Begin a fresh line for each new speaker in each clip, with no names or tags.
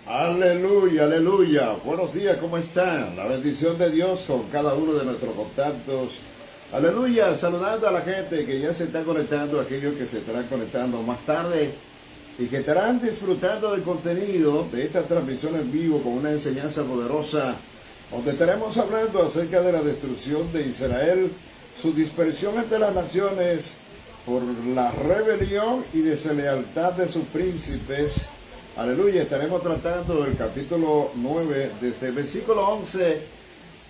Aleluya, aleluya. Buenos días, ¿cómo están? La bendición de Dios con cada uno de nuestros contactos. Aleluya, saludando a la gente que ya se está conectando, aquellos que se estarán conectando más tarde y que estarán disfrutando del contenido de esta transmisión en vivo con una enseñanza poderosa, donde estaremos hablando acerca de la destrucción de Israel, su dispersión entre las naciones por la rebelión y deslealtad de sus príncipes. Aleluya, estaremos tratando el capítulo 9, desde el versículo 11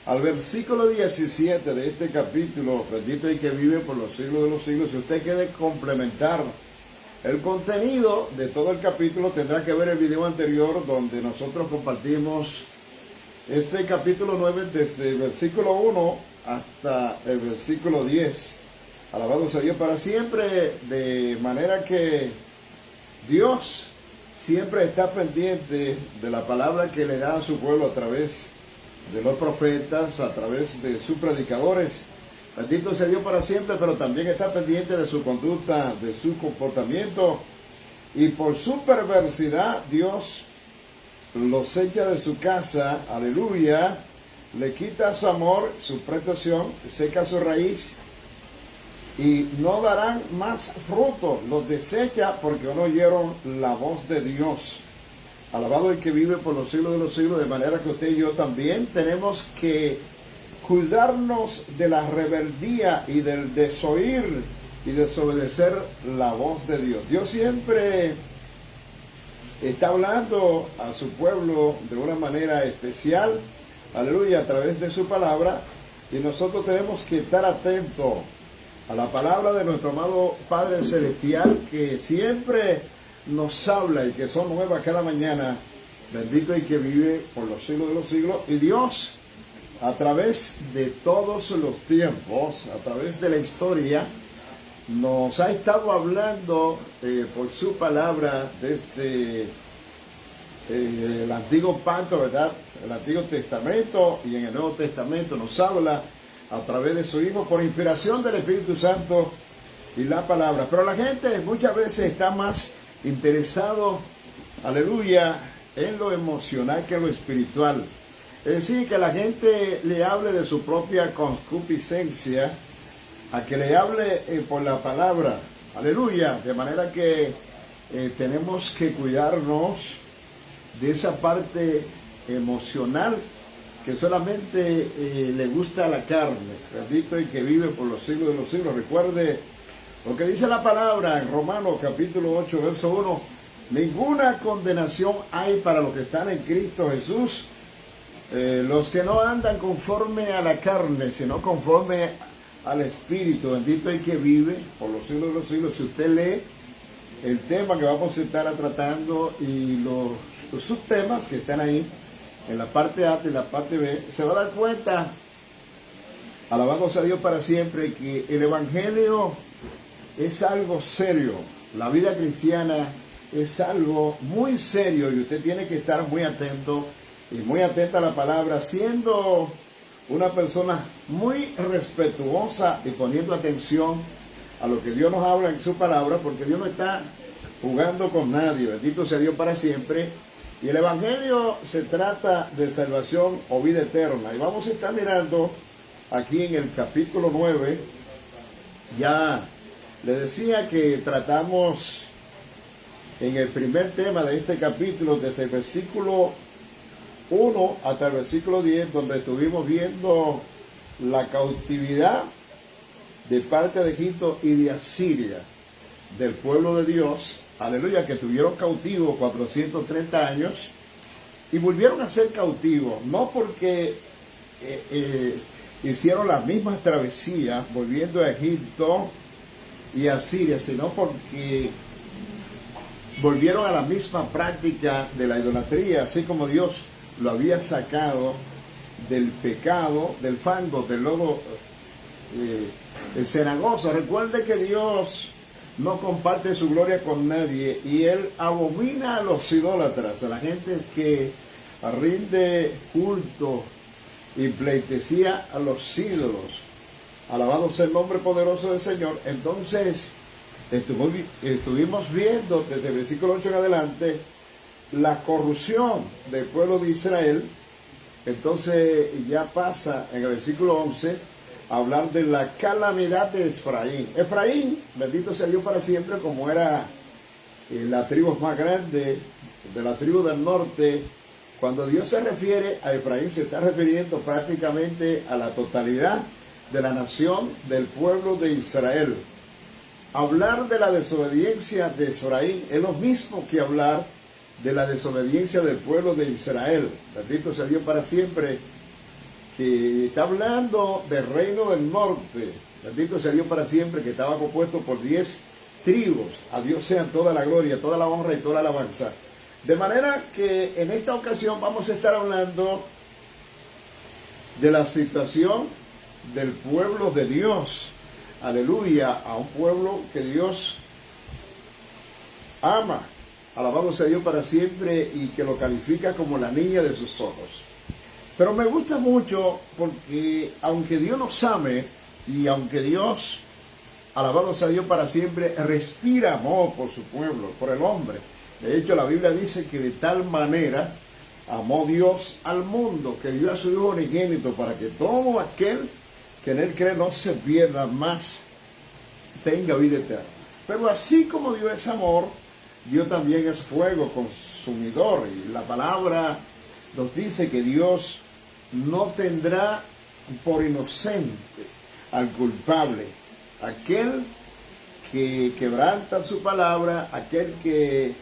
al versículo 17 de este capítulo, bendito y que vive por los siglos de los siglos. Si usted quiere complementar el contenido de todo el capítulo, tendrá que ver el video anterior donde nosotros compartimos este capítulo 9 desde el versículo 1 hasta el versículo 10. Alabado sea Dios para siempre, de manera que Dios siempre está pendiente de la palabra que le da a su pueblo a través de los profetas, a través de sus predicadores. Bendito sea Dios para siempre, pero también está pendiente de su conducta, de su comportamiento. Y por su perversidad, Dios los echa de su casa, aleluya, le quita su amor, su protección, seca su raíz y no darán más fruto, los desecha porque no oyeron la voz de Dios. Alabado el que vive por los siglos de los siglos, de manera que usted y yo también tenemos que cuidarnos de la rebeldía y del desoír y desobedecer la voz de Dios. Dios siempre está hablando a su pueblo de una manera especial, aleluya, a través de su palabra, y nosotros tenemos que estar atentos a la palabra de nuestro amado Padre Celestial, que siempre nos habla y que son nuevas cada mañana. Bendito y que vive por los siglos de los siglos. Y Dios, a través de todos los tiempos, a través de la historia, nos ha estado hablando por su palabra desde el Antiguo Pacto, ¿verdad? El Antiguo Testamento, y en el Nuevo Testamento nos habla a través de su Hijo, por inspiración del Espíritu Santo y la palabra. Pero la gente muchas veces está más interesado, aleluya, en lo emocional que en lo espiritual. Es decir, que la gente le hable de su propia concupiscencia, a que le hable por la palabra, aleluya, de manera que tenemos que cuidarnos de esa parte emocional que solamente le gusta a la carne, bendito y que vive por los siglos de los siglos. Recuerde lo que dice la palabra en Romanos capítulo 8, verso 1, ninguna condenación hay para los que están en Cristo Jesús, los que no andan conforme a la carne, sino conforme al Espíritu, bendito y que vive por los siglos de los siglos. Si usted lee el tema que vamos a estar tratando y los subtemas que están ahí, en la parte A y la parte B, se va a dar cuenta, alabado sea Dios para siempre, que el Evangelio es algo serio. La vida cristiana es algo muy serio y usted tiene que estar muy atento y muy atenta a la palabra, siendo una persona muy respetuosa y poniendo atención a lo que Dios nos habla en su palabra, porque Dios no está jugando con nadie. Bendito sea Dios para siempre. Y el Evangelio se trata de salvación o vida eterna. Y vamos a estar mirando aquí en el capítulo 9. Ya le decía que tratamos en el primer tema de este capítulo, desde el versículo 1 hasta el versículo 10, donde estuvimos viendo la cautividad de parte de Egipto y de Asiria, del pueblo de Dios. Aleluya, que estuvieron cautivos 430 años y volvieron a ser cautivos, no porque hicieron las mismas travesías volviendo a Egipto y a Siria, sino porque volvieron a la misma práctica de la idolatría, así como Dios lo había sacado del pecado, del fango, del lodo cenagoso. Recuerde que Dios no comparte su gloria con nadie y Él abomina a los idólatras, a la gente que rinde culto y pleitesía a los ídolos. Alabado sea el nombre poderoso del Señor. Entonces, estuvimos viendo desde el versículo 8 en adelante la corrupción del pueblo de Israel, entonces ya pasa en el versículo 11 a hablar de la calamidad de Efraín. Efraín, bendito sea Dios para siempre, como era la tribu más grande de la tribu del norte. Cuando Dios se refiere a Efraín, se está refiriendo prácticamente a la totalidad de la nación del pueblo de Israel. Hablar de la desobediencia de Efraín es lo mismo que hablar de la desobediencia del pueblo de Israel. Bendito sea Dios para siempre, que está hablando del reino del norte. Bendito sea Dios para siempre, que estaba compuesto por 10 tribus. A Dios sean toda la gloria, toda la honra y toda la alabanza. De manera que en esta ocasión vamos a estar hablando de la situación del pueblo de Dios. Aleluya, a un pueblo que Dios ama. Alabado sea Dios para siempre y que lo califica como la niña de sus ojos. Pero me gusta mucho porque aunque Dios nos ame y aunque Dios, alabado sea Dios para siempre, respira amor por su pueblo, por el hombre. De hecho, la Biblia dice que de tal manera amó Dios al mundo, que dio a su Hijo unigénito para que todo aquel que en él cree no se pierda, más tenga vida eterna. Pero así como Dios es amor, Dios también es fuego consumidor. Y la palabra nos dice que Dios no tendrá por inocente al culpable. Aquel que quebranta su palabra, aquel que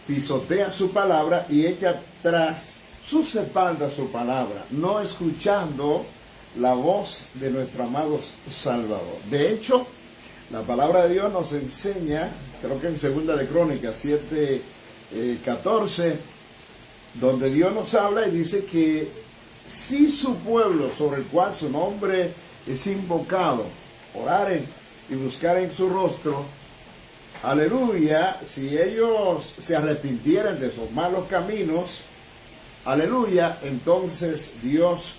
pisotea su palabra y echa atrás sus espaldas su palabra, no escuchando la voz de nuestro amado Salvador. De hecho, la palabra de Dios nos enseña, creo que en Segunda de Crónicas 7:14, donde Dios nos habla y dice que si su pueblo, sobre el cual su nombre es invocado, oraren y buscaren su rostro, aleluya, si ellos se arrepintieran de sus malos caminos, aleluya, entonces Dios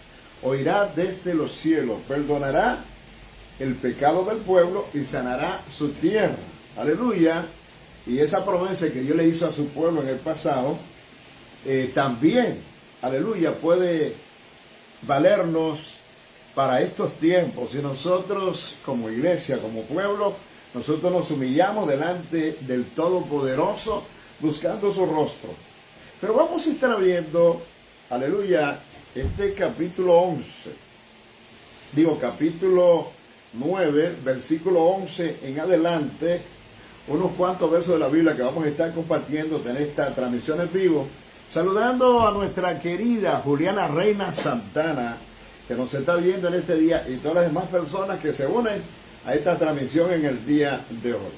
oirá desde los cielos, perdonará el pecado del pueblo y sanará su tierra. Aleluya. Y esa promesa que Dios le hizo a su pueblo en el pasado, también, aleluya, puede valernos para estos tiempos. Si nosotros como iglesia, como pueblo, nosotros nos humillamos delante del Todopoderoso buscando su rostro. Pero vamos a estar viendo, aleluya, este capítulo 9, versículo 11 en adelante, unos cuantos versos de la Biblia que vamos a estar compartiendo en esta transmisión en vivo, saludando a nuestra querida Juliana Reina Santana, que nos está viendo en este día, y todas las demás personas que se unen a esta transmisión en el día de hoy.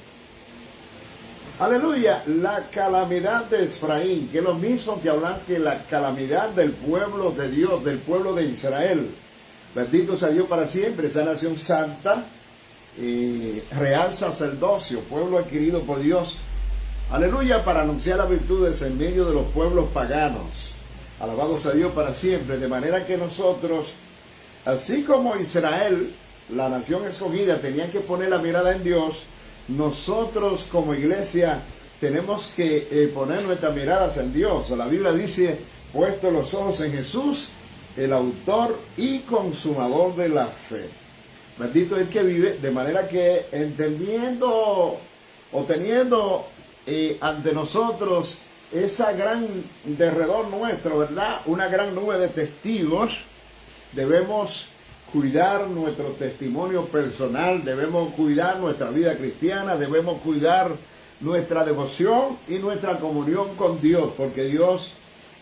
Aleluya, la calamidad de Efraín, que es lo mismo que hablar que la calamidad del pueblo de Dios, del pueblo de Israel. Bendito sea Dios para siempre, esa nación santa, real sacerdocio, pueblo adquirido por Dios. Aleluya, para anunciar las virtudes en medio de los pueblos paganos. Alabado sea Dios para siempre, de manera que nosotros, así como Israel, la nación escogida, tenían que poner la mirada en Dios, nosotros como iglesia tenemos que poner nuestras miradas en Dios. La Biblia dice, puesto los ojos en Jesús, el autor y consumador de la fe. Bendito es el que vive, de manera que entendiendo o teniendo ante nosotros esa gran derredor nuestro, ¿verdad? Una gran nube de testigos, debemos cuidar nuestro testimonio personal, debemos cuidar nuestra vida cristiana, debemos cuidar nuestra devoción y nuestra comunión con Dios, porque Dios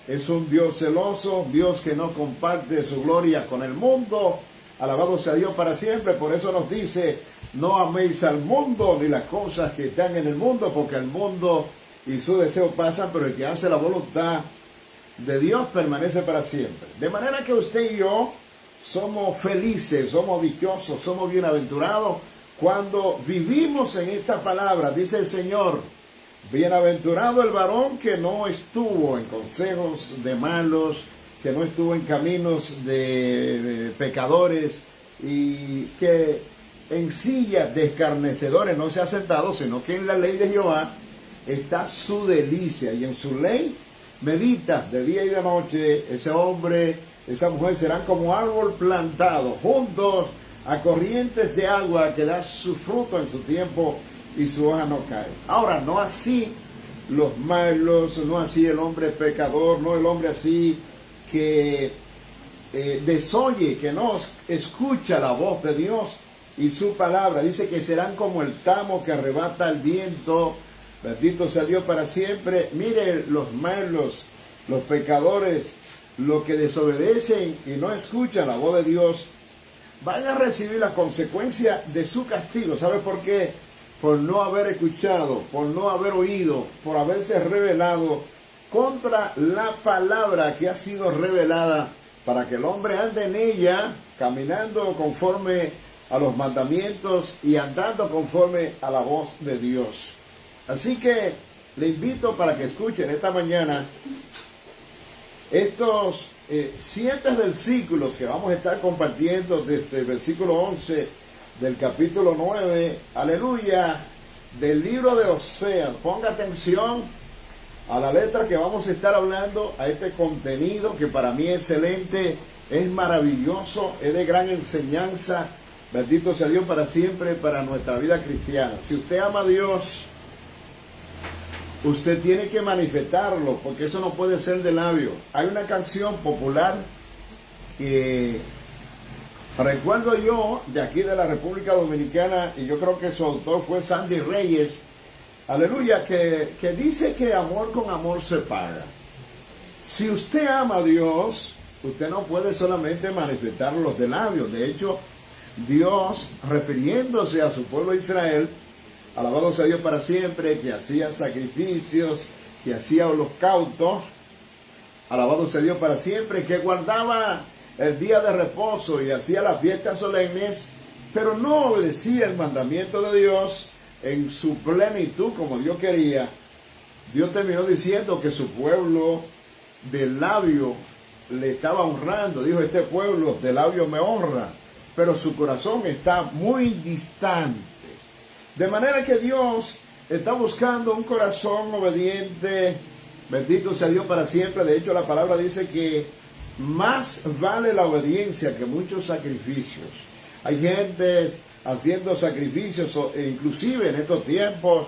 es un Dios celoso, Dios que no comparte su gloria con el mundo. Alabado sea Dios para siempre. Por eso nos dice, no améis al mundo ni las cosas que están en el mundo, porque el mundo y su deseo pasan, pero el que hace la voluntad de Dios permanece para siempre. De manera que usted y yo somos felices, somos dichosos, somos bienaventurados cuando vivimos en esta palabra. Dice el Señor, bienaventurado el varón que no estuvo en consejos de malos, que no estuvo en caminos de pecadores y que en sillas de escarnecedores no se ha sentado, sino que en la ley de Jehová está su delicia y en su ley meditas de día y de noche, ese hombre, esa mujer serán como árbol plantado juntos a corrientes de agua que da su fruto en su tiempo y su hoja no cae. Ahora, no así los malos, no así el hombre pecador, no el hombre así que desoye, que no escucha la voz de Dios y su palabra. Dice que serán como el tamo que arrebata el viento. Bendito sea Dios para siempre. Mire, los malos, los pecadores, los que desobedecen y no escuchan la voz de Dios, van a recibir la consecuencia de su castigo. ¿Sabe por qué? Por no haber escuchado, por no haber oído, por haberse rebelado contra la palabra que ha sido revelada para que el hombre ande en ella, caminando conforme a los mandamientos y andando conforme a la voz de Dios. Así que le invito para que escuchen esta mañana estos 7 versículos que vamos a estar compartiendo desde el versículo 11 del capítulo 9, aleluya, del libro de Oseas. Ponga atención a la letra que vamos a estar hablando, a este contenido que para mí es excelente, es maravilloso, es de gran enseñanza. Bendito sea Dios para siempre, para nuestra vida cristiana. Si usted ama a Dios, usted tiene que manifestarlo, porque eso no puede ser de labio. Hay una canción popular que recuerdo yo de aquí de la República Dominicana, y yo creo que su autor fue Sandy Reyes, aleluya, que dice que amor con amor se paga. Si usted ama a Dios, usted no puede solamente manifestarlo de labios. De hecho, Dios, refiriéndose a su pueblo Israel, alabado sea Dios para siempre, que hacía sacrificios, que hacía holocaustos, alabado sea Dios para siempre, que guardaba el día de reposo y hacía las fiestas solemnes, pero no obedecía el mandamiento de Dios en su plenitud como Dios quería. Dios terminó diciendo que su pueblo de labio le estaba honrando. Dijo, este pueblo de labio me honra, pero su corazón está muy distante. De manera que Dios está buscando un corazón obediente. Bendito sea Dios para siempre. De hecho, la palabra dice que más vale la obediencia que muchos sacrificios. Hay gente haciendo sacrificios, inclusive en estos tiempos,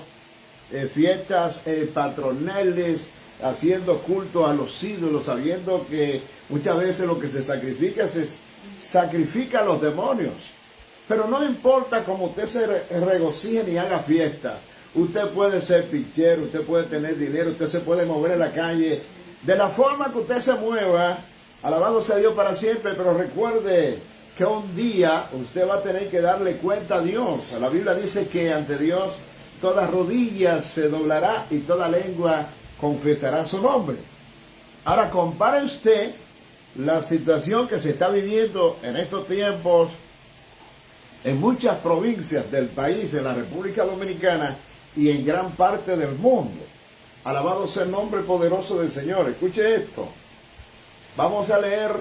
fiestas patronales, haciendo culto a los ídolos, sabiendo que muchas veces lo que se sacrifica a los demonios. Pero no importa cómo usted se regocije ni haga fiesta. Usted puede ser pichero, usted puede tener dinero, usted se puede mover en la calle. De la forma que usted se mueva, alabado sea Dios para siempre, pero recuerde que un día usted va a tener que darle cuenta a Dios. La Biblia dice que ante Dios toda rodilla se doblará y toda lengua confesará su nombre. Ahora compare usted la situación que se está viviendo en estos tiempos en muchas provincias del país, en la República Dominicana y en gran parte del mundo. Alabado sea el nombre poderoso del Señor. Escuche esto. Vamos a leer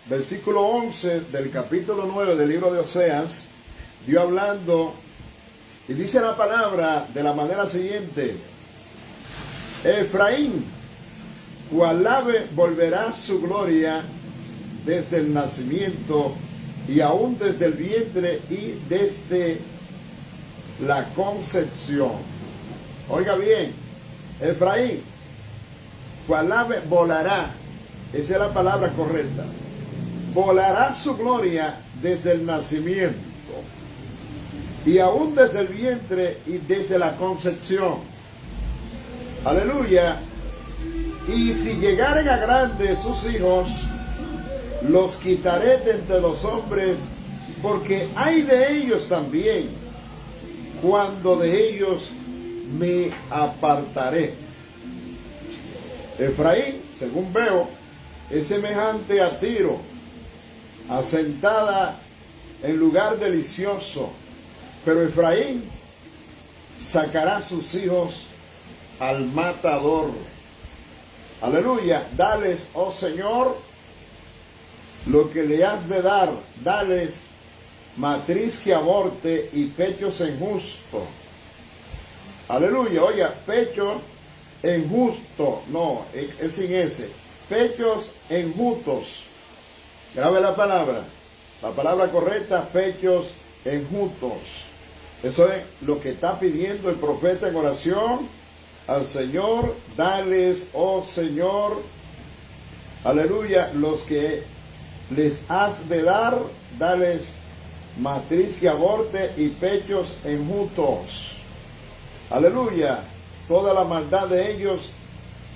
versículo 11 del capítulo 9 del libro de Oseas. Dios hablando, y dice la palabra de la manera siguiente: Efraín, cual ave volverá su gloria desde el nacimiento, y aún desde el vientre y desde la concepción. Oiga bien, Efraín, cual ave volará, esa es la palabra correcta, volará su gloria desde el nacimiento, y aún desde el vientre y desde la concepción. Aleluya. Y si llegaren a grandes sus hijos, los quitaré de entre los hombres, porque hay de ellos también, cuando de ellos me apartaré. Efraín, según veo, es semejante a Tiro, asentada en lugar delicioso, pero Efraín sacará sus hijos al matador. Aleluya. Dales, oh Señor, lo que le has de dar. Dales matriz que aborte y pechos en justo. Aleluya. Oiga, pecho enjusto, no, es sin ese, pechos enjutos. Grabe la palabra correcta, pechos enjutos. Eso es lo que está pidiendo el profeta en oración al Señor. Dales, oh Señor, aleluya, los que les has de dar, dales matriz que aborte y pechos enjutos. Aleluya. Toda la maldad de ellos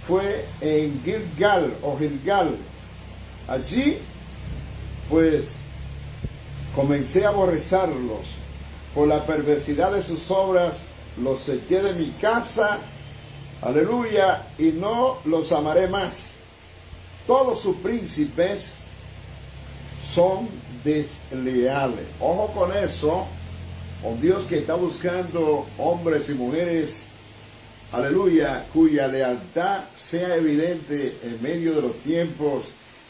fue en Gilgal o Gilgal. Allí, pues, comencé a aborrecerlos. Por la perversidad de sus obras, los eché de mi casa. Aleluya. Y no los amaré más. Todos sus príncipes son desleales. Ojo con eso. Con Dios que está buscando hombres y mujeres, aleluya, cuya lealtad sea evidente en medio de los tiempos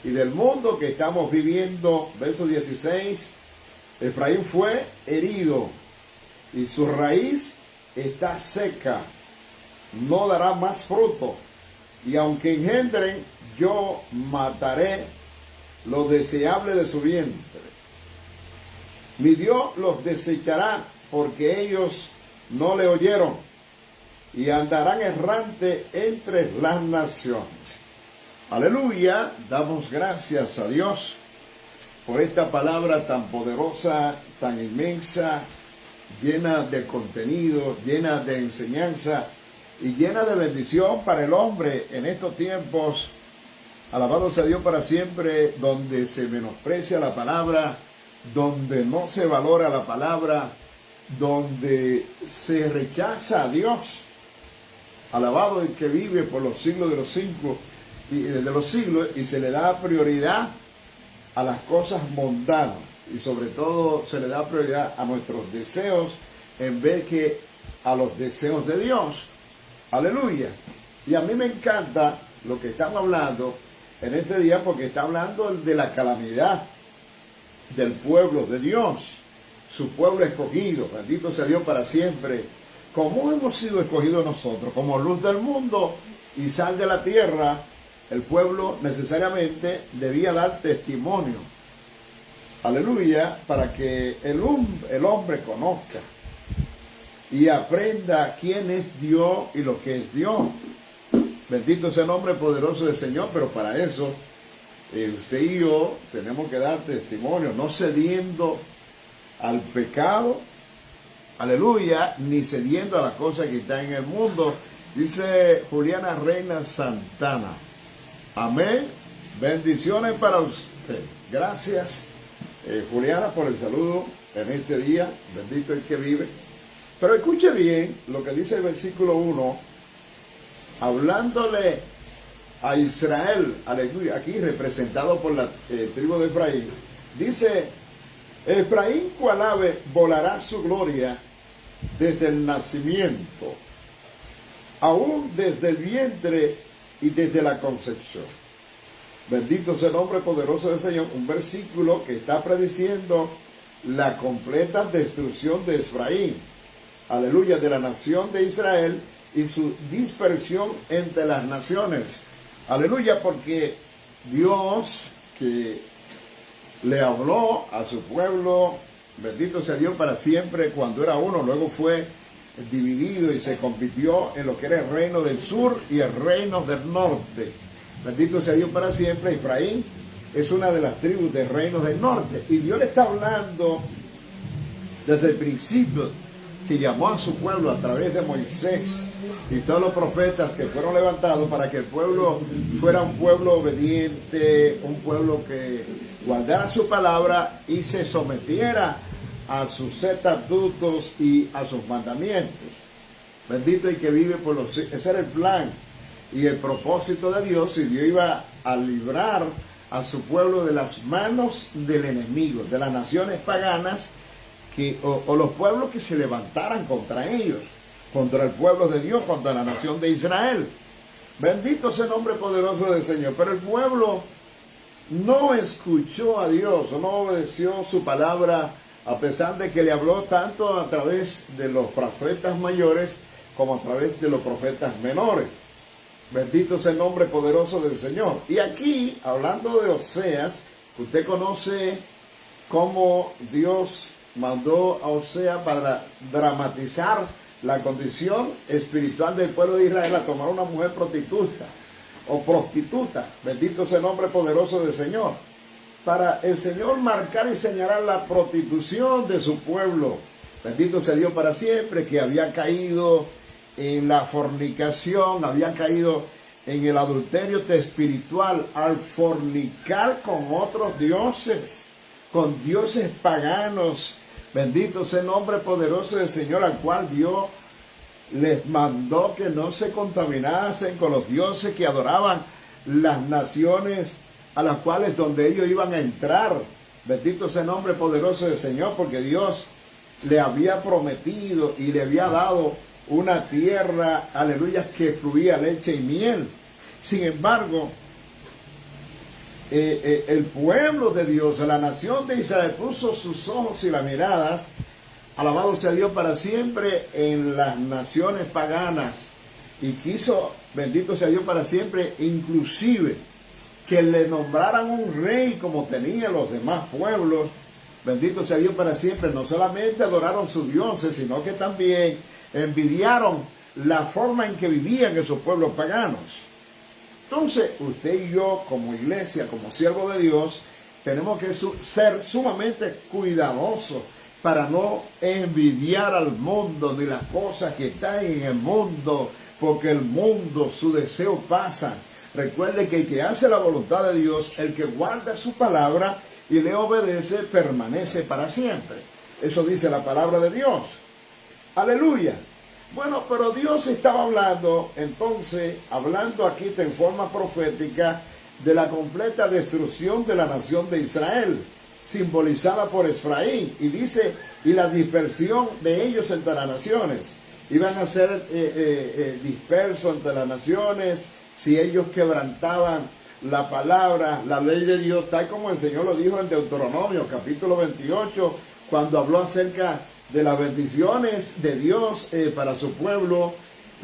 y del mundo que estamos viviendo. Verso 16, Efraín fue herido y su raíz está seca, no dará más fruto, y aunque engendren, yo mataré lo deseable de su vientre. Mi Dios los desechará porque ellos no le oyeron y andarán errante entre las naciones. Aleluya, damos gracias a Dios por esta palabra tan poderosa, tan inmensa, llena de contenido, llena de enseñanza y llena de bendición para el hombre en estos tiempos. Alabado sea Dios para siempre, donde se menosprecia la palabra, donde no se valora la palabra, donde se rechaza a Dios. Alabado el que vive por los siglos de los siglos y se le da prioridad a las cosas mundanas y sobre todo se le da prioridad a nuestros deseos en vez que a los deseos de Dios. Aleluya. Y a mí me encanta lo que estamos hablando en este día porque está hablando de la calamidad del pueblo de Dios, su pueblo escogido. Bendito sea Dios para siempre. Como hemos sido escogidos nosotros, como luz del mundo y sal de la tierra, el pueblo necesariamente debía dar testimonio. Aleluya, para que el hombre conozca y aprenda quién es Dios y lo que es Dios. Bendito sea el nombre poderoso del Señor, pero para eso usted y yo tenemos que dar testimonio, no cediendo al pecado, aleluya, ni cediendo a las cosas que están en el mundo. Dice Juliana Reina Santana. Amén. Bendiciones para usted. Gracias, Juliana, por el saludo en este día. Bendito el que vive. Pero escuche bien lo que dice el versículo 1, hablándole a Israel, aleluya, aquí representado por la tribu de Efraín. Dice, Efraín cual ave volará su gloria desde el nacimiento, aún desde el vientre y desde la concepción. Bendito sea el nombre poderoso del Señor. Un versículo que está prediciendo la completa destrucción de Efraín, aleluya, de la nación de Israel y su dispersión entre las naciones. Aleluya, porque Dios que le habló a su pueblo, bendito sea Dios para siempre, cuando era uno, luego fue dividido y se convirtió en lo que era el reino del sur y el reino del norte. Bendito sea Dios para siempre. Efraín es una de las tribus del reino del norte. Y Dios le está hablando desde el principio, que llamó a su pueblo a través de Moisés y todos los profetas que fueron levantados para que el pueblo fuera un pueblo obediente, un pueblo que guardara su palabra y se sometiera a sus estatutos y a sus mandamientos. Bendito el que vive por los siglos. Ese era el plan y el propósito de Dios, y Dios iba a librar a su pueblo de las manos del enemigo, de las naciones paganas o los pueblos que se levantaran contra ellos, contra el pueblo de Dios, contra la nación de Israel. Bendito sea el nombre poderoso del Señor. Pero el pueblo no escuchó a Dios, no obedeció su palabra, a pesar de que le habló tanto a través de los profetas mayores como a través de los profetas menores. Bendito sea el nombre poderoso del Señor. Y aquí, hablando de Oseas, usted conoce cómo Dios mandó a Oseas para dramatizar la condición espiritual del pueblo de Israel a tomar una mujer prostituta o prostituta. Bendito sea el nombre poderoso del Señor. Para el Señor marcar y señalar la prostitución de su pueblo. Bendito sea Dios para siempre, que había caído en la fornicación, había caído en el adulterio espiritual al fornicar con otros dioses, con dioses paganos. Bendito sea el nombre poderoso del Señor, al cual Dios les mandó que no se contaminasen con los dioses que adoraban las naciones a las cuales donde ellos iban a entrar. Bendito sea el nombre poderoso del Señor, porque Dios le había prometido y le había dado una tierra, aleluya, que fluía leche y miel. Sin embargo, el pueblo de Dios, la nación de Israel, puso sus ojos y las miradas, alabado sea Dios para siempre, en las naciones paganas, y quiso, bendito sea Dios para siempre, inclusive que le nombraran un rey como tenían los demás pueblos. Bendito sea Dios para siempre. No solamente adoraron sus dioses, sino que también envidiaron la forma en que vivían esos pueblos paganos. Entonces, usted y yo, como iglesia, como siervo de Dios, tenemos que ser sumamente cuidadosos para no envidiar al mundo ni las cosas que están en el mundo, porque el mundo, su deseo pasa. Recuerde que el que hace la voluntad de Dios, el que guarda su palabra y le obedece, permanece para siempre. Eso dice la palabra de Dios. Aleluya. Bueno, pero Dios estaba hablando, entonces, hablando aquí en forma profética de la completa destrucción de la nación de Israel, simbolizada por Efraín, y dice, y la dispersión de ellos entre las naciones. Iban a ser dispersos entre las naciones si ellos quebrantaban la palabra, la ley de Dios, tal como el Señor lo dijo en Deuteronomio, capítulo 28, cuando habló acerca de las bendiciones de Dios para su pueblo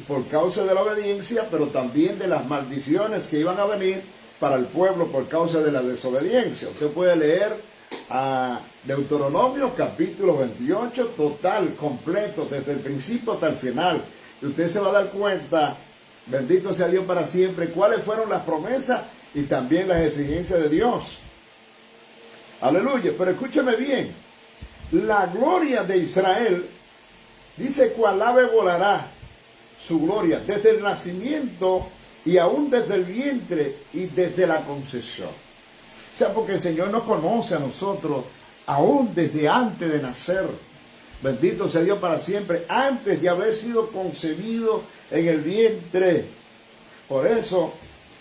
por causa de la obediencia, pero también de las maldiciones que iban a venir para el pueblo por causa de la desobediencia. Usted puede leer a Deuteronomio capítulo 28, total, completo, desde el principio hasta el final. Y usted se va a dar cuenta, bendito sea Dios para siempre, cuáles fueron las promesas y también las exigencias de Dios. Aleluya, pero escúcheme bien. La gloria de Israel, dice, cual ave volará su gloria desde el nacimiento y aún desde el vientre y desde la concepción. O sea, porque el Señor nos conoce a nosotros aún desde antes de nacer. Bendito sea Dios para siempre, antes de haber sido concebido en el vientre. Por eso,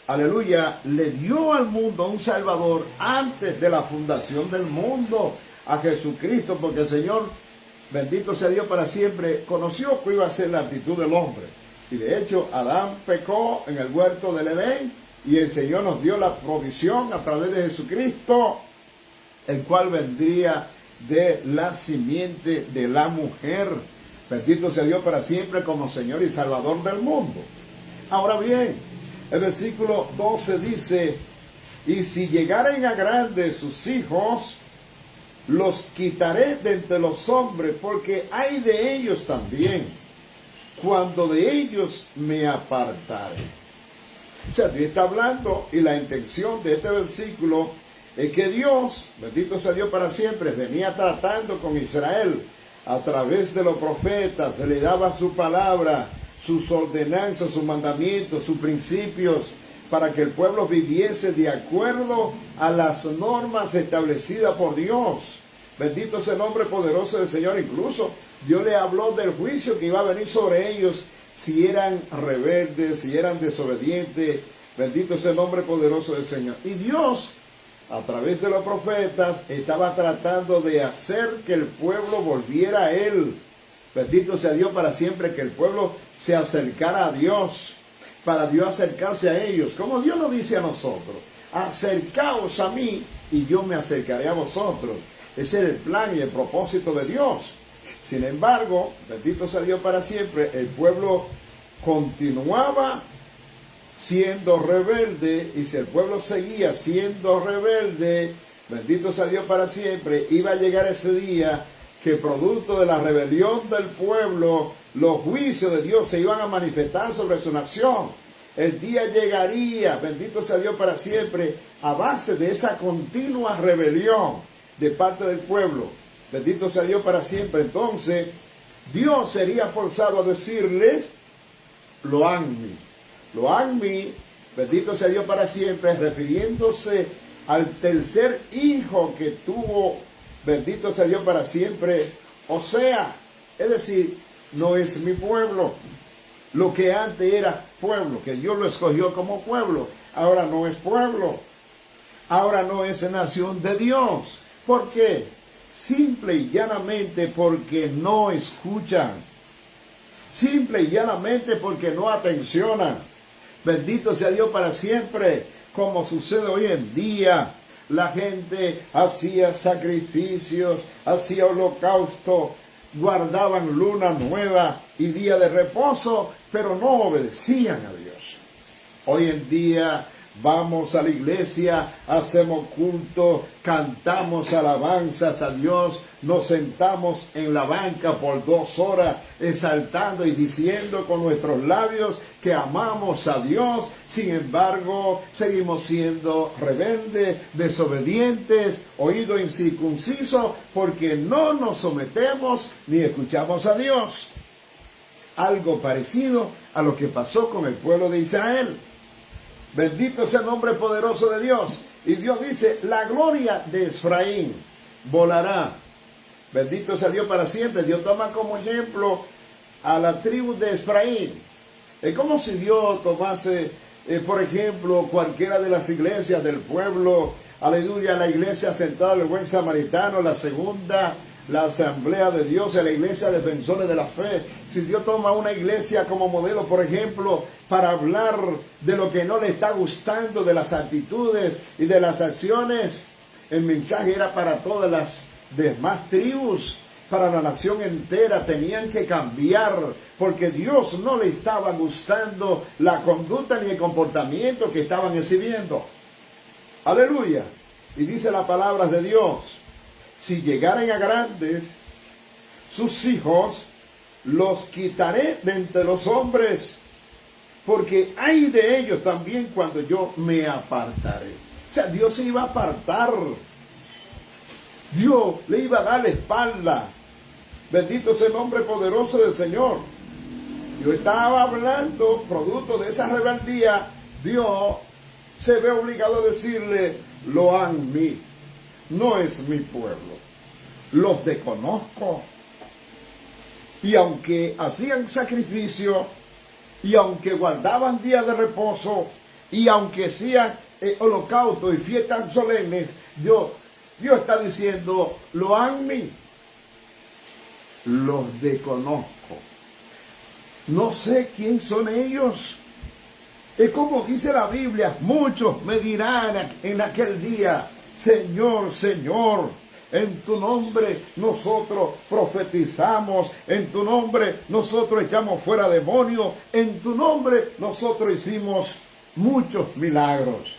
aleluya, le dio al mundo un Salvador antes de la fundación del mundo, a Jesucristo, porque el Señor, bendito sea Dios para siempre, conoció que iba a ser la actitud del hombre. Y de hecho, Adán pecó en el huerto del Edén, y el Señor nos dio la provisión a través de Jesucristo, el cual vendría de la simiente de la mujer. Bendito sea Dios para siempre como Señor y Salvador del mundo. Ahora bien, el versículo 12 dice, y si llegaren a grandes sus hijos, los quitaré de entre los hombres, porque hay de ellos también, cuando de ellos me apartare. O sea, Dios está hablando, y la intención de este versículo es que Dios, bendito sea Dios para siempre, venía tratando con Israel a través de los profetas, se le daba su palabra, sus ordenanzas, sus mandamientos, sus principios, para que el pueblo viviese de acuerdo a las normas establecidas por Dios. Bendito sea el nombre poderoso del Señor. Incluso Dios le habló del juicio que iba a venir sobre ellos si eran rebeldes, si eran desobedientes. Bendito sea el nombre poderoso del Señor. Y Dios, a través de los profetas, estaba tratando de hacer que el pueblo volviera a Él. Bendito sea Dios para siempre, que el pueblo se acercara a Dios, para Dios acercarse a ellos. Como Dios nos dice a nosotros, acercaos a mí y yo me acercaré a vosotros. Ese es el plan y el propósito de Dios. Sin embargo, bendito sea Dios para siempre, el pueblo continuaba siendo rebelde, y si el pueblo seguía siendo rebelde, bendito sea Dios para siempre, iba a llegar ese día que producto de la rebelión del pueblo, los juicios de Dios se iban a manifestar sobre su nación. El día llegaría, bendito sea Dios para siempre, a base de esa continua rebelión de parte del pueblo. Bendito sea Dios para siempre. Entonces, Dios sería forzado a decirles, lo anmi. Lo anmi, bendito sea Dios para siempre, refiriéndose al tercer hijo que tuvo, bendito sea Dios para siempre, Osea. Es decir, no es mi pueblo. Lo que antes era pueblo, que Dios lo escogió como pueblo, ahora no es pueblo. Ahora no es nación de Dios. ¿Por qué? Simple y llanamente porque no escuchan. Simple y llanamente porque no atencionan. Bendito sea Dios para siempre. Como sucede hoy en día, la gente hacía sacrificios, hacía holocausto, guardaban luna nueva y día de reposo, pero no obedecían a Dios. Hoy en día vamos a la iglesia, hacemos culto, cantamos alabanzas a Dios, nos sentamos en la banca por 2 horas exaltando y diciendo con nuestros labios que amamos a Dios. Sin embargo, seguimos siendo rebeldes, desobedientes, oído incircunciso, porque no nos sometemos ni escuchamos a Dios. Algo parecido a lo que pasó con el pueblo de Israel. Bendito sea el nombre poderoso de Dios. Y Dios dice, la gloria de Efraín volará. Bendito sea Dios para siempre. Dios toma como ejemplo a la tribu de Efraín. Es como si Dios tomase, por ejemplo, cualquiera de las iglesias del pueblo. Aleluya, la iglesia central del buen samaritano, la segunda, la asamblea de Dios, la iglesia defensores de la fe. Si Dios toma una iglesia como modelo, por ejemplo, para hablar de lo que no le está gustando, de las actitudes y de las acciones, el mensaje era para todas las demás tribus, para la nación entera. Tenían que cambiar, porque Dios no le estaba gustando la conducta ni el comportamiento que estaban exhibiendo. Aleluya. Y dice la palabra de Dios, si llegaren a grandes, sus hijos los quitaré de entre los hombres, porque hay de ellos también cuando yo me apartaré. O sea, Dios se iba a apartar. Dios le iba a dar la espalda. Bendito sea el nombre poderoso del Señor. Yo estaba hablando, producto de esa rebeldía, Dios se ve obligado a decirle, lo han mí. No es mi pueblo, los desconozco. Y aunque hacían sacrificio, y aunque guardaban días de reposo, y aunque hacían holocausto y fiestas solemnes, Dios está diciendo, lo han mí, los desconozco. No sé quién son ellos. Es como dice la Biblia, muchos me dirán en aquel día, Señor, Señor, en tu nombre nosotros profetizamos, en tu nombre nosotros echamos fuera demonios, en tu nombre nosotros hicimos muchos milagros.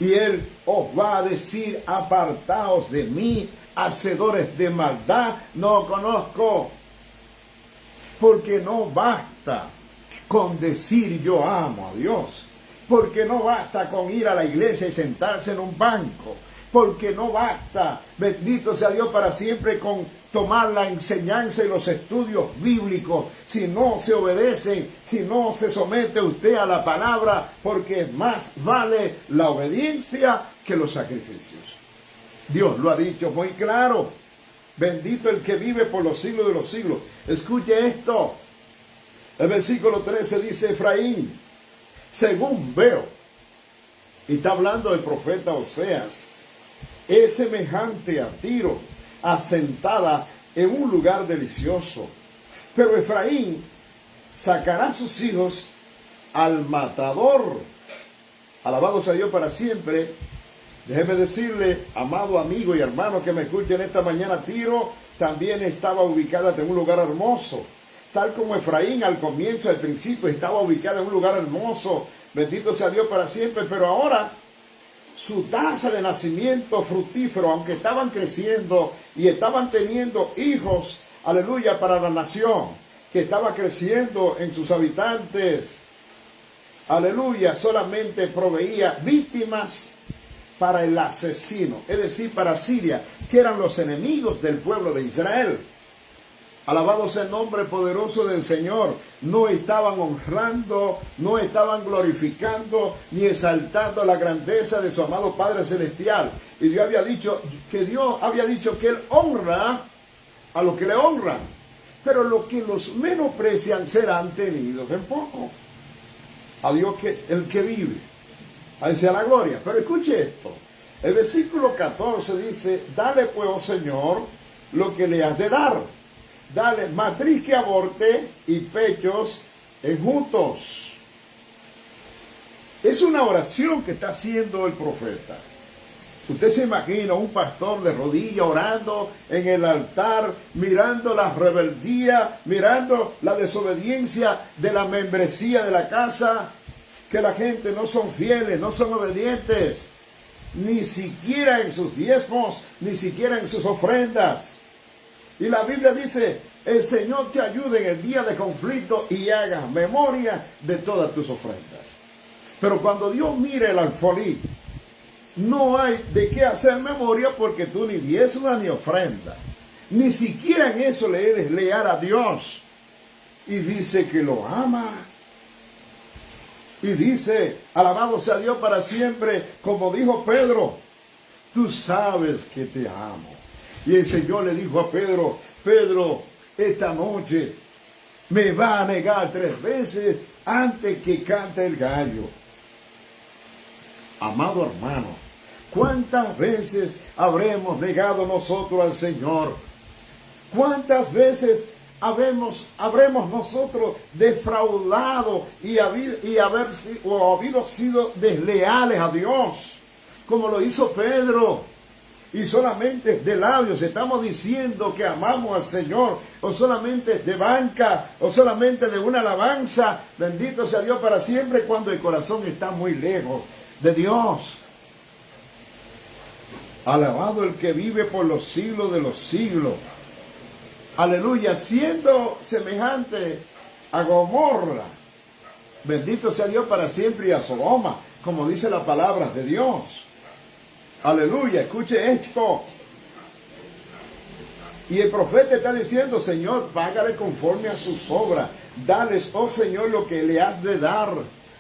Y Él os va a decir, apartaos de mí, hacedores de maldad, no conozco. Porque no basta con decir yo amo a Dios. Porque no basta con ir a la iglesia y sentarse en un banco. Porque no basta, bendito sea Dios para siempre, con tomar la enseñanza y los estudios bíblicos. Si no se obedece, si no se somete usted a la palabra, porque más vale la obediencia que los sacrificios. Dios lo ha dicho muy claro. Bendito el que vive por los siglos de los siglos. Escuche esto. El versículo 13 dice, Efraín, según veo, y está hablando el profeta Oseas, es semejante a Tiro, asentada en un lugar delicioso. Pero Efraín sacará a sus hijos al matador. Alabado sea Dios para siempre. Déjeme decirle, amado amigo y hermano que me escuchen esta mañana, Tiro también estaba ubicada en un lugar hermoso. Tal como Efraín al comienzo, al principio, estaba ubicada en un lugar hermoso, bendito sea Dios para siempre, pero ahora su tasa de nacimiento fructífero, aunque estaban creciendo y estaban teniendo hijos, aleluya, para la nación, que estaba creciendo en sus habitantes, aleluya, solamente proveía víctimas para el asesino, es decir, para Siria, que eran los enemigos del pueblo de Israel. Alabado sea el nombre poderoso del Señor. No estaban honrando, no estaban glorificando, ni exaltando la grandeza de su amado Padre Celestial. Y Dios había dicho que Él honra a los que le honran, pero los que los menosprecian serán tenidos en poco. A Dios el que vive, a Él sea la gloria. Pero escuche esto, el versículo 14 dice, dale pues, oh Señor, lo que le has de dar. Dale matriz que aborte y pechos enjutos. Es una oración que está haciendo el profeta. Usted se imagina un pastor de rodillas orando en el altar, mirando la rebeldía, mirando la desobediencia de la membresía de la casa, que la gente no son fieles, no son obedientes, ni siquiera en sus diezmos, ni siquiera en sus ofrendas. Y la Biblia dice, el Señor te ayude en el día de conflicto y haga memoria de todas tus ofrendas. Pero cuando Dios mire el alfolí, no hay de qué hacer memoria porque tú ni diezmas ni ofrenda. Ni siquiera en eso le eres leal a Dios. Y dice que lo ama. Y dice, alabado sea Dios para siempre, como dijo Pedro, tú sabes que te amo. Y el Señor le dijo a Pedro, Pedro, esta noche me va a negar 3 veces antes que cante el gallo. Amado hermano, ¿cuántas veces habremos negado nosotros al Señor? ¿Cuántas veces habremos nosotros defraudado y habido sido desleales a Dios? Como lo hizo Pedro. Y solamente de labios estamos diciendo que amamos al Señor, o solamente de banca, o solamente de una alabanza, bendito sea Dios para siempre, cuando el corazón está muy lejos de Dios. Alabado el que vive por los siglos de los siglos. Aleluya, siendo semejante a Gomorra, bendito sea Dios para siempre, y a Sodoma, como dice la palabra de Dios. Aleluya, escuche esto. Y el profeta está diciendo, Señor, págale conforme a sus obras. Dales, oh Señor, lo que le has de dar,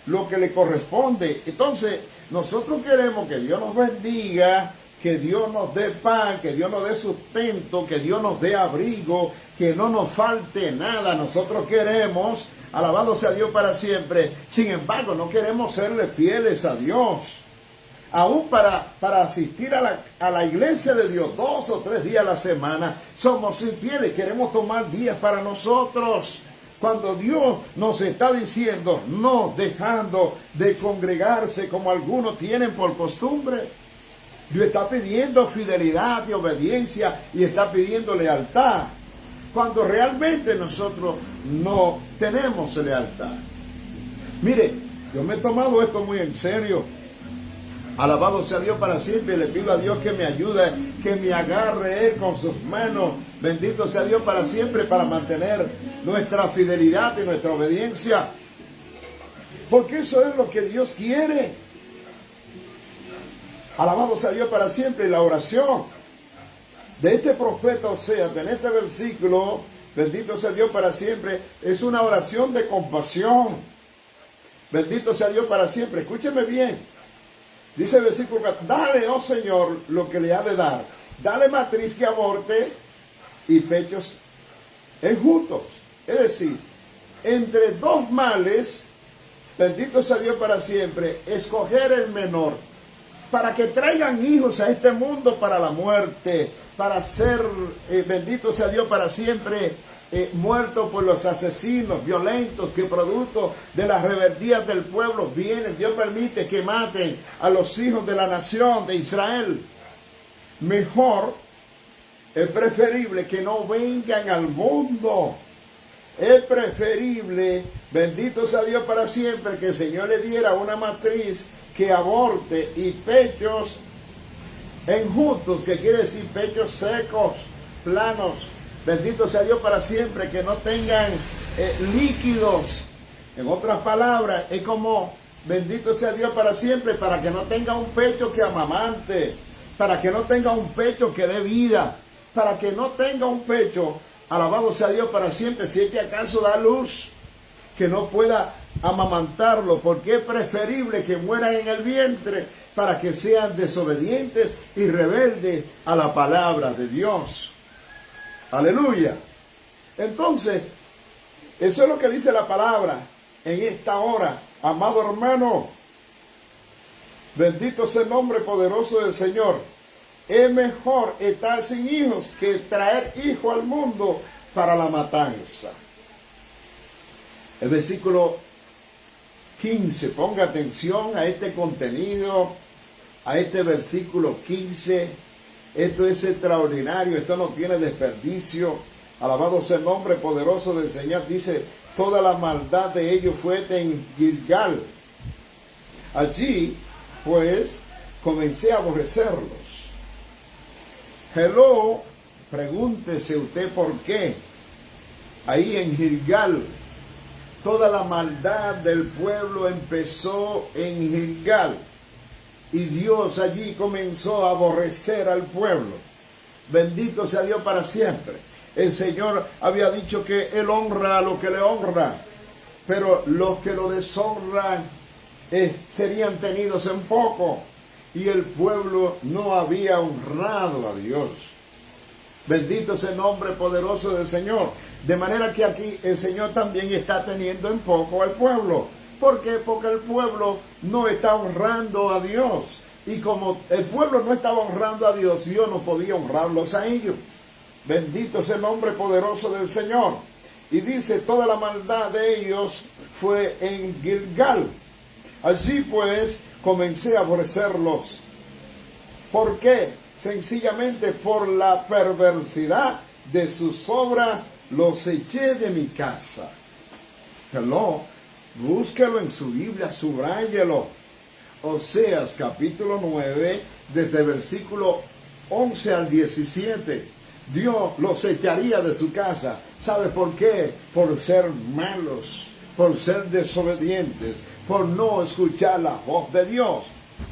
lo que le corresponde. Entonces, nosotros queremos que Dios nos bendiga, que Dios nos dé pan, que Dios nos dé sustento, que Dios nos dé abrigo, que no nos falte nada. Nosotros queremos, alabado sea Dios para siempre. Sin embargo, no queremos serle fieles a Dios. Aún para asistir a la iglesia de Dios 2 o 3 días a la semana, somos infieles, queremos tomar días para nosotros. Cuando Dios nos está diciendo, no dejando de congregarse como algunos tienen por costumbre, Dios está pidiendo fidelidad y obediencia y está pidiendo lealtad, cuando realmente nosotros no tenemos lealtad. Mire, yo me he tomado esto muy en serio. Alabado sea Dios para siempre. Le pido a Dios que me ayude, que me agarre Él con sus manos. Bendito sea Dios para siempre, para mantener nuestra fidelidad y nuestra obediencia. Porque eso es lo que Dios quiere. Alabado sea Dios para siempre. Y la oración de este profeta Oseas, en este versículo, bendito sea Dios para siempre, es una oración de compasión. Bendito sea Dios para siempre. Escúcheme bien. Dice el versículo 4, dale, oh Señor, lo que le ha de dar. Dale matriz que aborte y pechos enjutos. Es decir, entre 2 males, bendito sea Dios para siempre, escoger el menor, para que traigan hijos a este mundo para la muerte, para ser, bendito sea Dios para siempre, muertos por los asesinos violentos que producto de las rebeldías del pueblo vienen. Dios permite que maten a los hijos de la nación de Israel. Mejor es preferible que no vengan al mundo. Es preferible, bendito sea Dios para siempre, que el Señor le diera una matriz que aborte y pechos enjutos, que quiere decir pechos secos, planos, bendito sea Dios para siempre, que no tengan líquidos. En otras palabras, es como, bendito sea Dios para siempre, para que no tenga un pecho que amamante, para que no tenga un pecho que dé vida, para que no tenga un pecho, alabado sea Dios para siempre, si es que acaso da luz, que no pueda amamantarlo, porque es preferible que mueran en el vientre para que sean desobedientes y rebeldes a la palabra de Dios. Aleluya. Entonces, eso es lo que dice la palabra en esta hora, amado hermano. Bendito sea el nombre poderoso del Señor. Es mejor estar sin hijos que traer hijos al mundo para la matanza. El versículo 15, ponga atención a este contenido, a este versículo 15. Esto es extraordinario, esto no tiene desperdicio. Alabado sea el nombre poderoso del Señor. Dice, toda la maldad de ellos fue en Gilgal. Allí, pues, comencé a aborrecerlos. Hello, pregúntese usted por qué. Ahí en Gilgal, toda la maldad del pueblo empezó en Gilgal. Y Dios allí comenzó a aborrecer al pueblo. Bendito sea Dios para siempre. El Señor había dicho que Él honra a los que le honran, pero los que lo deshonran serían tenidos en poco. Y el pueblo no había honrado a Dios. Bendito sea el nombre poderoso del Señor. De manera que aquí el Señor también está teniendo en poco al pueblo. ¿Por qué? Porque el pueblo no está honrando a Dios. Y como el pueblo no estaba honrando a Dios, Dios no podía honrarlos a ellos. Bendito sea el nombre poderoso del Señor. Y dice, toda la maldad de ellos fue en Gilgal. Allí pues comencé a aborrecerlos. ¿Por qué? Sencillamente por la perversidad de sus obras los eché de mi casa. Hello, búsquelo en su Biblia, subráyelo. Oseas capítulo 9, desde el versículo 11 al 17. Dios los echaría de su casa. ¿Sabe por qué? Por ser malos, por ser desobedientes, por no escuchar la voz de Dios.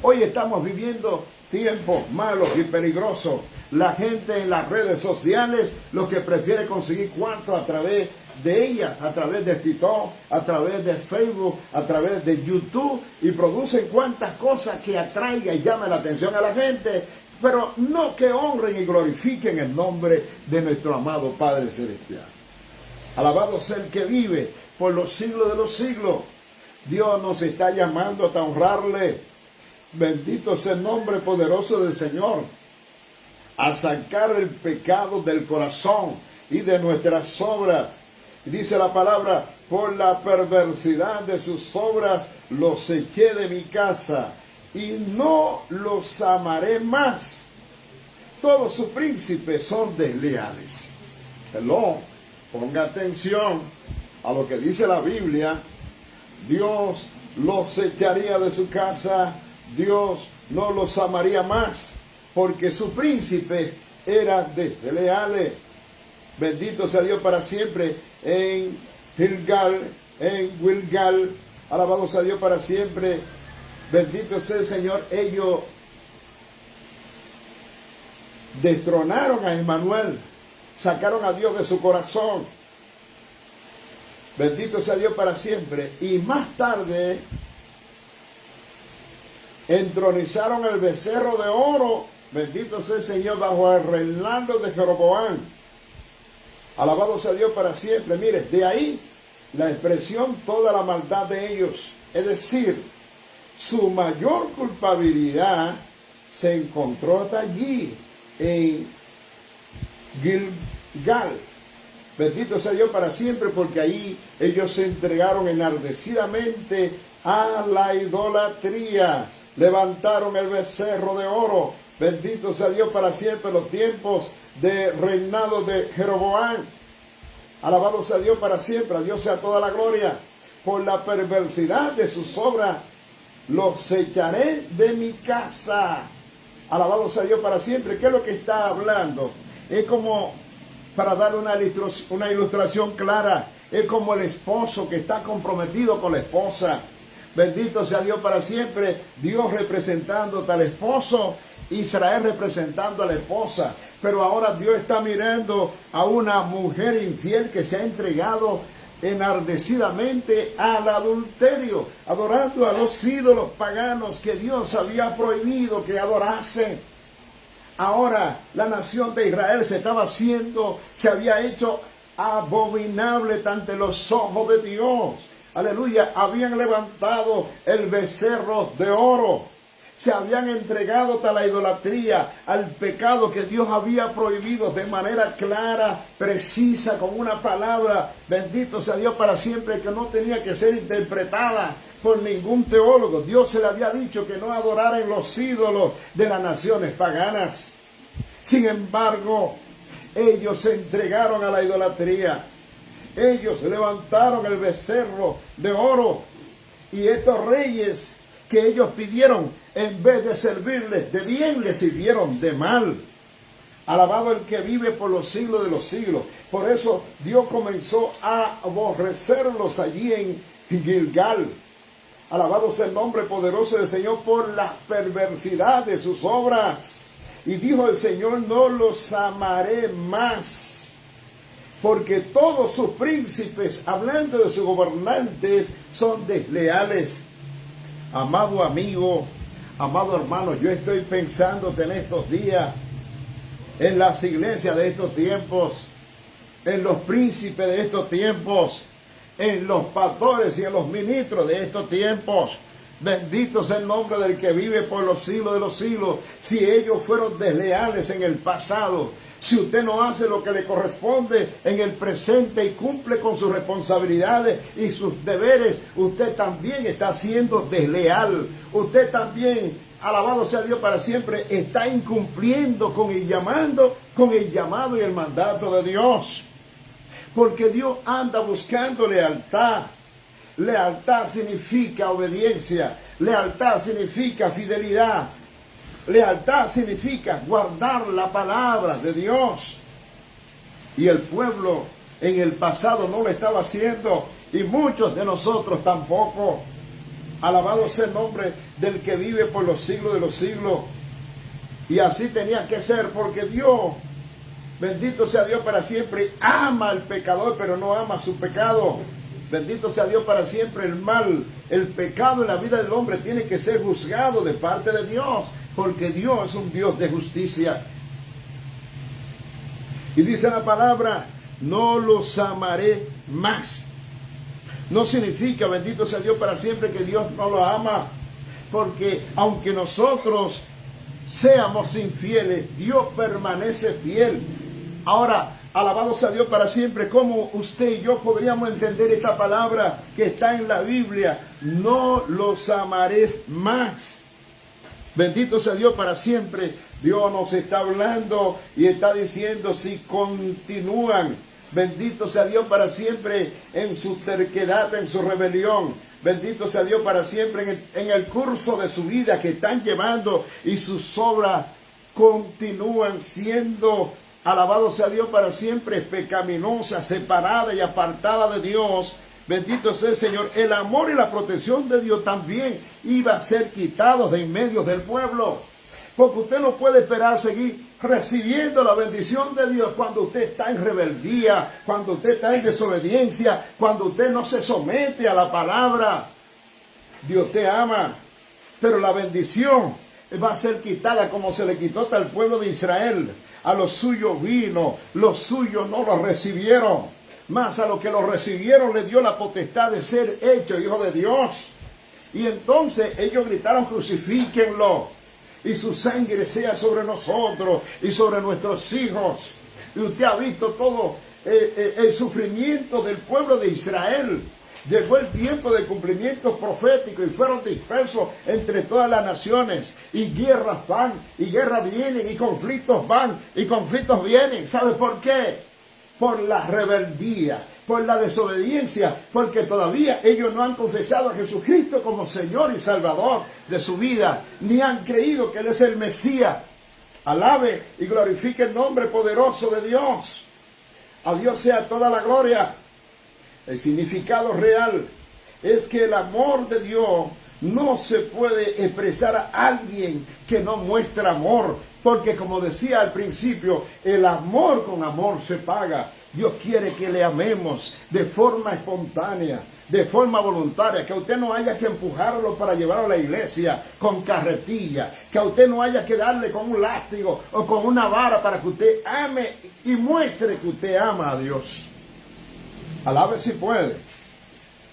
Hoy estamos viviendo tiempos malos y peligrosos. La gente en las redes sociales lo que prefiere conseguir cuarto a través de ellas, a través de TikTok, a través de Facebook, a través de YouTube, y producen cuantas cosas que atraigan y llamen la atención a la gente, pero no que honren y glorifiquen el nombre de nuestro amado Padre Celestial. Alabado sea el que vive por los siglos de los siglos. Dios nos está llamando a honrarle. Bendito sea el nombre poderoso del Señor. A sacar el pecado del corazón y de nuestras obras. Dice la palabra, por la perversidad de sus obras los eché de mi casa y no los amaré más. Todos sus príncipes son desleales. Hello, ponga atención a lo que dice la Biblia. Dios los echaría de su casa, Dios no los amaría más, porque sus príncipes eran desleales. Bendito sea Dios para siempre. En Gilgal, en Gilgal, alabado sea Dios para siempre. Bendito sea el Señor. Ellos destronaron a Emmanuel, sacaron a Dios de su corazón. Bendito sea Dios para siempre. Y más tarde entronizaron el becerro de oro. Bendito sea el Señor, bajo el reinado de Jeroboam. Alabado sea Dios para siempre. Mire, de ahí la expresión toda la maldad de ellos. Es decir, su mayor culpabilidad se encontró hasta allí, en Gilgal. Bendito sea Dios para siempre, porque ahí ellos se entregaron enardecidamente a la idolatría. Levantaron el becerro de oro. Bendito sea Dios para siempre, los tiempos de reinado de Jeroboam. Alabado sea Dios para siempre, a Dios sea toda la gloria. Por la perversidad de sus obras, los echaré de mi casa. Alabado sea Dios para siempre. ¿Qué es lo que está hablando? Es como, para dar una ilustración clara, es como el esposo que está comprometido con la esposa. Bendito sea Dios para siempre. Dios representando al esposo, Israel representando a la esposa. Pero ahora Dios está mirando a una mujer infiel que se ha entregado enardecidamente al adulterio, adorando a los ídolos paganos que Dios había prohibido que adorasen. Ahora la nación de Israel se había hecho abominable ante los ojos de Dios. Aleluya, habían levantado el becerro de oro. Se habían entregado a la idolatría, al pecado que Dios había prohibido de manera clara, precisa, con una palabra, bendito sea Dios para siempre, que no tenía que ser interpretada por ningún teólogo. Dios se le había dicho que no adoraran los ídolos de las naciones paganas. Sin embargo, ellos se entregaron a la idolatría. Ellos levantaron el becerro de oro. Y estos reyes que ellos pidieron, en vez de servirles de bien, les sirvieron de mal. Alabado el que vive por los siglos de los siglos. Por eso Dios comenzó a aborrecerlos allí en Gilgal. Alabado sea el nombre poderoso del Señor por la perversidad de sus obras. Y dijo el Señor, no los amaré más, porque todos sus príncipes, hablando de sus gobernantes, son desleales. Amado amigo, amado hermano, yo estoy pensando en estos días, en las iglesias de estos tiempos, en los príncipes de estos tiempos, en los pastores y en los ministros de estos tiempos. Bendito sea el nombre del que vive por los siglos de los siglos. Si ellos fueron desleales en el pasado, si usted no hace lo que le corresponde en el presente y cumple con sus responsabilidades y sus deberes, usted también está siendo desleal. Usted también, alabado sea Dios para siempre, está incumpliendo con el llamado y el mandato de Dios. Porque Dios anda buscando lealtad. Lealtad significa obediencia. Lealtad significa fidelidad. Lealtad significa guardar la palabra de Dios. Y el pueblo en el pasado no lo estaba haciendo. Y muchos de nosotros tampoco. Alabado sea el nombre del que vive por los siglos de los siglos. Y así tenía que ser, porque Dios, bendito sea Dios para siempre, ama al pecador, pero no ama su pecado. Bendito sea Dios para siempre. El mal, el pecado en la vida del hombre tiene que ser juzgado de parte de Dios, porque Dios es un Dios de justicia. Y dice la palabra, no los amaré más. No significa, bendito sea Dios para siempre, que Dios no lo ama, porque aunque nosotros seamos infieles, Dios permanece fiel. Ahora, alabado sea Dios para siempre. ¿Cómo usted y yo podríamos entender esta palabra que está en la Biblia? No los amaré más. Bendito sea Dios para siempre. Dios nos está hablando y está diciendo, si continúan, bendito sea Dios para siempre, en su terquedad, en su rebelión, bendito sea Dios para siempre, en el curso de su vida que están llevando, y sus obras continúan siendo, alabado sea Dios para siempre, pecaminosa, separada y apartada de Dios. Bendito sea el Señor. El amor y la protección de Dios también iba a ser quitados de en medio del pueblo. Porque usted no puede esperar seguir recibiendo la bendición de Dios cuando usted está en rebeldía, cuando usted está en desobediencia, cuando usted no se somete a la palabra. Dios te ama, pero la bendición va a ser quitada como se le quitó al pueblo de Israel. A los suyos vino, los suyos no lo recibieron. Mas a los que lo recibieron le dio la potestad de ser hecho hijo de Dios. Y entonces ellos gritaron, crucifíquenlo, y su sangre sea sobre nosotros y sobre nuestros hijos. Y usted ha visto todo el sufrimiento del pueblo de Israel. Llegó el tiempo de cumplimiento profético y fueron dispersos entre todas las naciones. Y guerras van, y guerras vienen, y conflictos van, y conflictos vienen. ¿Sabe por qué? por la rebeldía, por la desobediencia, porque todavía ellos no han confesado a Jesucristo como Señor y Salvador de su vida, ni han creído que Él es el Mesías. Alabe y glorifique el nombre poderoso de Dios. A Dios sea toda la gloria. El significado real es que el amor de Dios no se puede expresar a alguien que no muestra amor, porque como decía al principio, el amor con amor se paga. Dios quiere que le amemos de forma espontánea, de forma voluntaria, que a usted no haya que empujarlo para llevarlo a la iglesia con carretilla, que a usted no haya que darle con un látigo o con una vara para que usted ame y muestre que usted ama a Dios. Alabe si puede.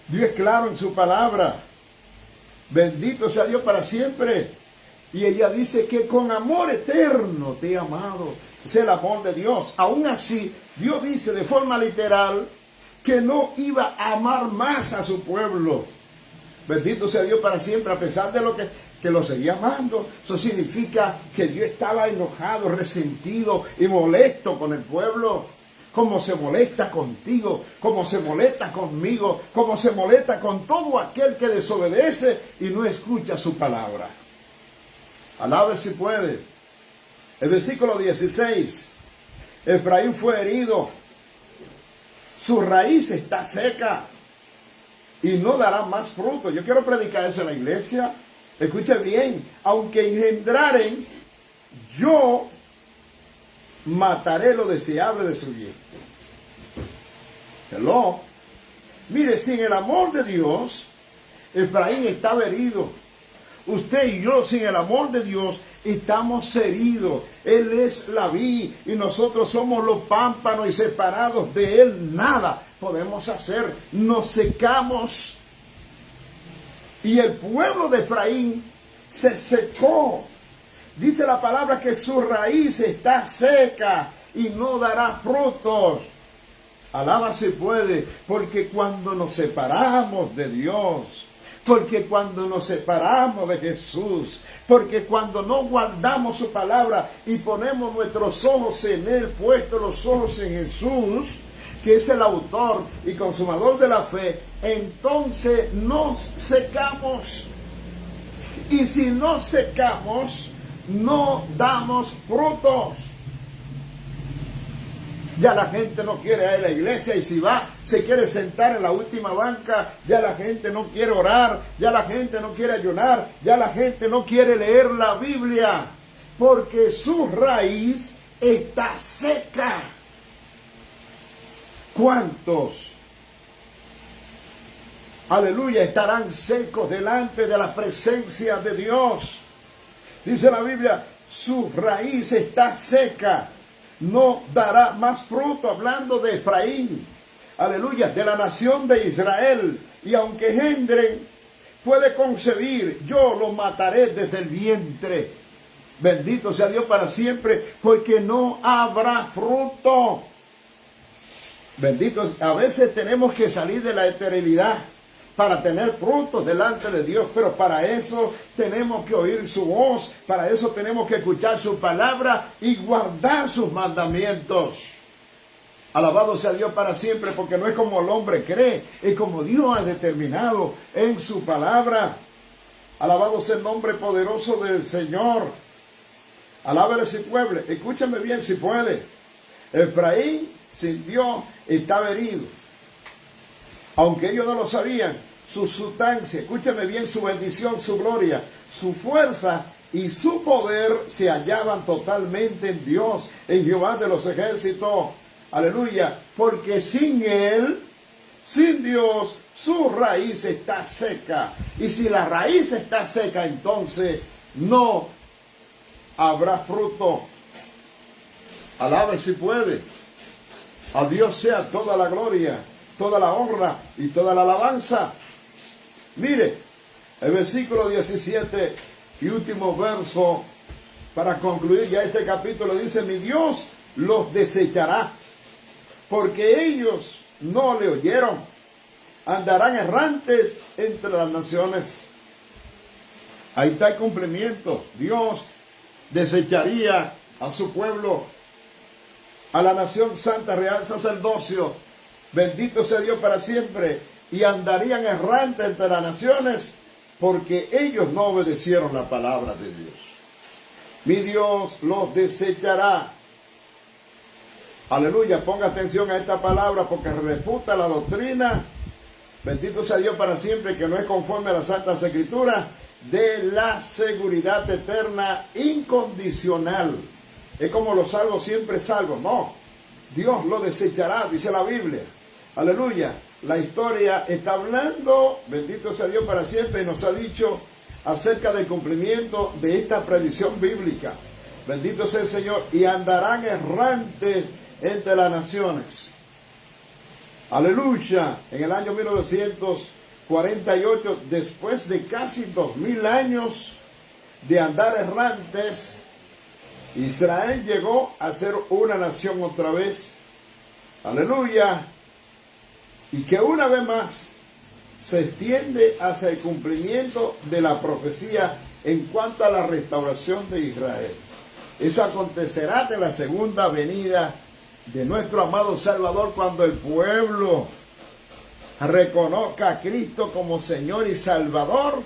Dios es claro en su palabra. Bendito sea Dios para siempre. Y ella dice que con amor eterno te he amado. Es el amor de Dios. Aún así, Dios dice de forma literal que no iba a amar más a su pueblo. Bendito sea Dios para siempre, a pesar de lo que lo seguía amando. Eso significa que Dios estaba enojado, resentido y molesto con el pueblo. Como se molesta contigo, como se molesta conmigo, como se molesta con todo aquel que desobedece y no escucha su palabra. Alabe si puede. El versículo 16. Efraín fue herido, su raíz está seca y no dará más fruto. Yo quiero predicar eso en la iglesia. Escuche bien, aunque engendraren, yo mataré lo deseable de su bien. Hello. Mire, sin el amor de Dios, Efraín estaba herido. Usted y yo, sin el amor de Dios, estamos heridos. Él es la vid y nosotros somos los pámpanos y separados de Él nada podemos hacer. Nos secamos. Y el pueblo de Efraín se secó. Dice la palabra que su raíz está seca y no dará frutos. Alaba si puede, porque cuando nos separamos de Dios, porque cuando nos separamos de Jesús, porque cuando no guardamos su palabra y ponemos nuestros ojos en Él, puestos los ojos en Jesús, que es el autor y consumador de la fe, entonces nos secamos. Y si nos secamos, no damos frutos. Ya la gente no quiere ir a la iglesia y si va, se quiere sentar en la última banca. Ya la gente no quiere orar, ya la gente no quiere ayunar, ya la gente no quiere leer la Biblia, porque su raíz está seca. ¿Cuántos, aleluya, estarán secos delante de la presencia de Dios? Dice la Biblia, su raíz está seca, no dará más fruto, hablando de Efraín, aleluya, de la nación de Israel. Y aunque engendren, puede concebir, yo lo mataré desde el vientre. Bendito sea Dios para siempre, porque no habrá fruto. Bendito, a veces tenemos que salir de la esterilidad para tener frutos delante de Dios, pero para eso tenemos que oír su voz, para eso tenemos que escuchar su palabra y guardar sus mandamientos. Alabado sea Dios para siempre, porque no es como el hombre cree, es como Dios ha determinado en su palabra. Alabado sea el nombre poderoso del Señor. Alábele si puede, escúchame bien si puede. Efraín sin Dios estaba herido. Aunque ellos no lo sabían, su sustancia, escúchame bien, su bendición, su gloria, su fuerza y su poder se hallaban totalmente en Dios, en Jehová de los ejércitos. Aleluya, porque sin Él, sin Dios, su raíz está seca. Y si la raíz está seca, entonces no habrá fruto. Alabe si puede. A Dios sea toda la gloria, toda la honra y toda la alabanza. Mire, el versículo 17 y último verso para concluir ya este capítulo dice: mi Dios los desechará, porque ellos no le oyeron, andarán errantes entre las naciones. Ahí está el cumplimiento. Dios desecharía a su pueblo. a la nación santa, real sacerdocio, bendito sea Dios para siempre, y andarían errantes entre las naciones, porque ellos no obedecieron la palabra de Dios. Mi Dios los desechará. Aleluya, ponga atención a esta palabra, porque refuta la doctrina, bendito sea Dios para siempre, que no es conforme a las Santas Escrituras, de la seguridad eterna incondicional. Es como los salvos siempre salvos. No, Dios lo desechará, dice la Biblia. Aleluya. La historia está hablando, bendito sea Dios para siempre, y nos ha dicho acerca del cumplimiento de esta predicción bíblica. Bendito sea el Señor. Y andarán errantes entre las naciones. Aleluya. En el año 1948, después de casi 2000 años de andar errantes, Israel llegó a ser una nación otra vez. Aleluya. Y que una vez más se extiende hacia el cumplimiento de la profecía en cuanto a la restauración de Israel. Eso acontecerá de la segunda venida de nuestro amado Salvador, cuando el pueblo reconozca a Cristo como Señor y Salvador.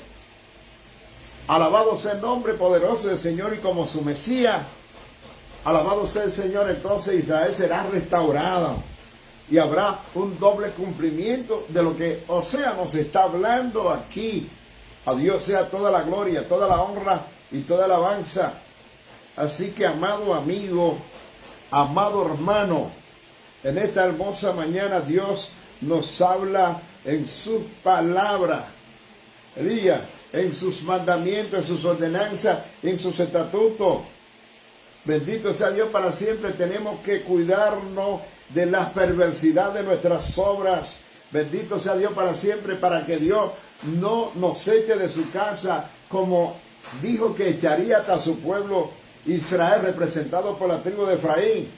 Alabado sea el nombre poderoso del Señor y como su Mesías. Alabado sea el Señor. Entonces Israel será restaurado y habrá un doble cumplimiento de lo que Osea nos está hablando aquí. A Dios sea toda la gloria, toda la honra y toda la alabanza. Así que, amado amigo, amado hermano, en esta hermosa mañana Dios nos habla en su palabra, en sus mandamientos, en sus ordenanzas, en sus estatutos. Bendito sea Dios para siempre. Tenemos que cuidarnos de la perversidad de nuestras obras. Bendito sea Dios para siempre, para que Dios no nos eche de su casa, como dijo que echaría hasta su pueblo Israel, representado por la tribu de Efraín.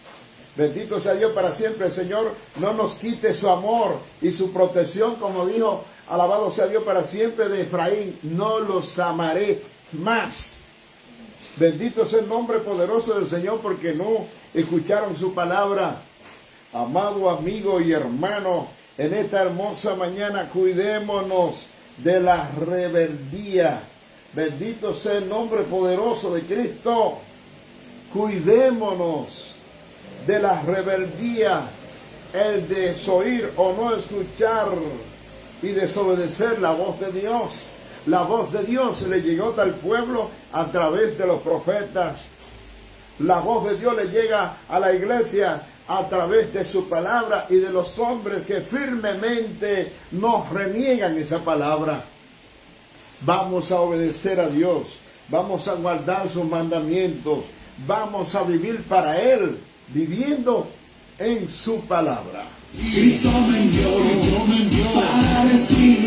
Bendito sea Dios para siempre. El Señor no nos quite su amor y su protección, como dijo, alabado sea Dios para siempre, de Efraín. No los amaré más. Bendito sea el nombre poderoso del Señor, porque no escucharon su palabra. Amado amigo y hermano, en esta hermosa mañana cuidémonos de la rebeldía. Bendito sea el nombre poderoso de Cristo. Cuidémonos de la rebeldía, el desoír o no escuchar y desobedecer la voz de Dios. La voz de Dios le llegó al pueblo a través de los profetas. La voz de Dios le llega a la iglesia a través de su palabra y de los hombres que firmemente nos reniegan esa palabra. Vamos a obedecer a Dios, vamos a guardar sus mandamientos, vamos a vivir para Él, viviendo en su palabra.
Cristo me envió para decir